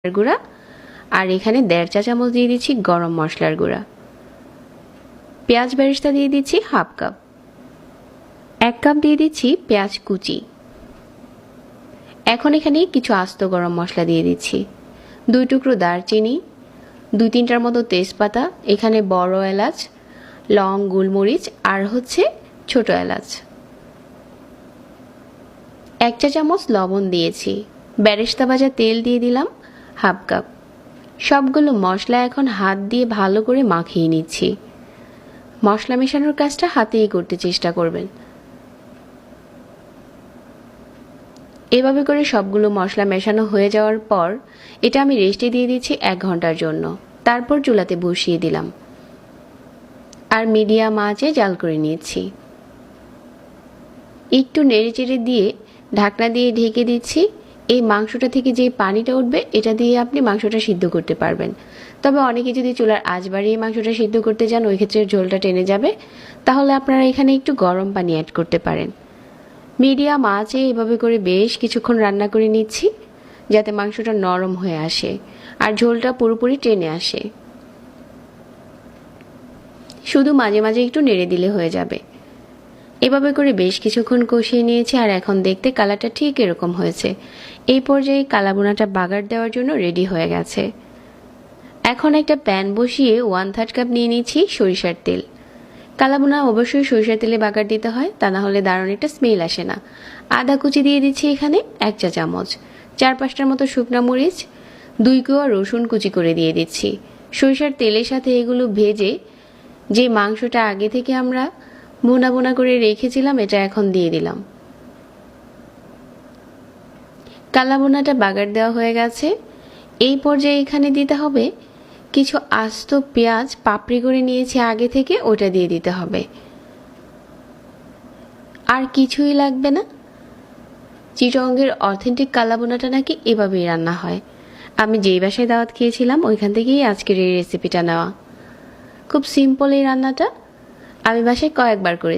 গুঁড়া, আর এখানে 1.5 চা চামচ দিয়ে দিচ্ছি গরম মশলার গুঁড়া। পেঁয়াজ বেরেস্তা দিয়ে দিচ্ছি হাফ কাপ। 1 কাপ দিয়ে দিচ্ছি পেঁয়াজ কুচি। এখন এখানে কিছু আস্ত গরম মশলা দিয়ে দিচ্ছি। 2 টুকরো দারচিনি, 2-3টার মতো তেজপাতা, এখানে বড় এলাচ, লং, গোলমরিচ আর ছোট এলাচ। 1 চা চামচ লবণ দিয়েছি। বেরেস্তা ভাজা তেল দিয়ে দিলাম হাফ কাপ। সবগুলো মশলা এখন হাত দিয়ে ভালো করে মাখিয়ে নিচ্ছি। মশলা মেশানোর কাজটা হাতেই করতে চেষ্টা করবেন। এভাবে করে সবগুলো মশলা মেশানো হয়ে যাওয়ার পর এটা আমি রেস্টে দিয়ে দিচ্ছি 1 ঘন্টার জন্য। তারপর চুলাতে বসিয়ে দিলাম আর মিডিয়াম আঁচে জাল করে নিয়েছি। একটু নেড়েচেড়ে দিয়ে ঢাকনা দিয়ে ঢেকে দিচ্ছি। এই মাংসটা থেকে যে পানিটা উঠবে এটা দিয়ে আপনি মাংসটা সিদ্ধ করতে পারবেন। তবে অনেকে যদি চুলার আঁচ বাড়িয়ে মাংসটা সিদ্ধ করতে যান ওই ক্ষেত্রে ঝোলটা টেনে যাবে, তাহলে আপনারা এখানে একটু গরম পানি অ্যাড করতে পারেন। মিডিয়াম আঁচে এভাবে করে বেশ কিছুক্ষণ রান্না করে নিচ্ছি যাতে মাংসটা নরম হয়ে আসে আর ঝোলটা পুরোপুরি টেনে আসে। শুধু মাঝে মাঝে একটু নেড়ে দিলে হয়ে যাবে। এভাবে করে বেশ কিছুক্ষণ কষিয়ে নিয়েছি আর এখন দেখতে কালারটা ঠিক এরকম হয়েছে। এই পর্যায়ে কালাভুনাটা বাগার দেওয়ার জন্য রেডি হয়ে গেছে। এখন একটা প্যান বসিয়ে 1/3 কাপ নিয়ে নিচ্ছি সরিষার তেল। কালাভুনা অবশ্যই সরিষার তেলে বাগার দিতে হয়, তা না হলে দারুণ একটা স্মেল আসে না। আদা কুচি দিয়ে দিচ্ছি এখানে 1 চা চামচ। 4-5টার মতো শুকনা মরিচ, 2 কোয়া রসুন কুচি করে দিয়ে দিচ্ছি। সরিষার তেলের সাথে এগুলো ভেজে যে মাংসটা আগে থেকে আমরা বোনা বোনা করে রেখেছিলাম এটা এখন দিয়ে দিলাম। কালাভুনাটা বাগার দেওয়া হয়ে গেছে। এই পর্যায়ে এখানে দিতে হবে কিছু আস্ত পেঁয়াজ পাপড়ি করে নিয়েছি আগে থেকে, ওটা দিয়ে দিতে হবে। আর কিছুই লাগবে না। চিটগংয়ের অথেন্টিক কালাভুনাটা নাকি এভাবেই রান্না হয়। আমি যেই বাসায় দাওয়াত খেয়েছিলাম ওইখান থেকেই আজকের এই রেসিপিটা নেওয়া। খুব সিম্পল এই রান্নাটা, আমি বাসায় কয়েকবার করে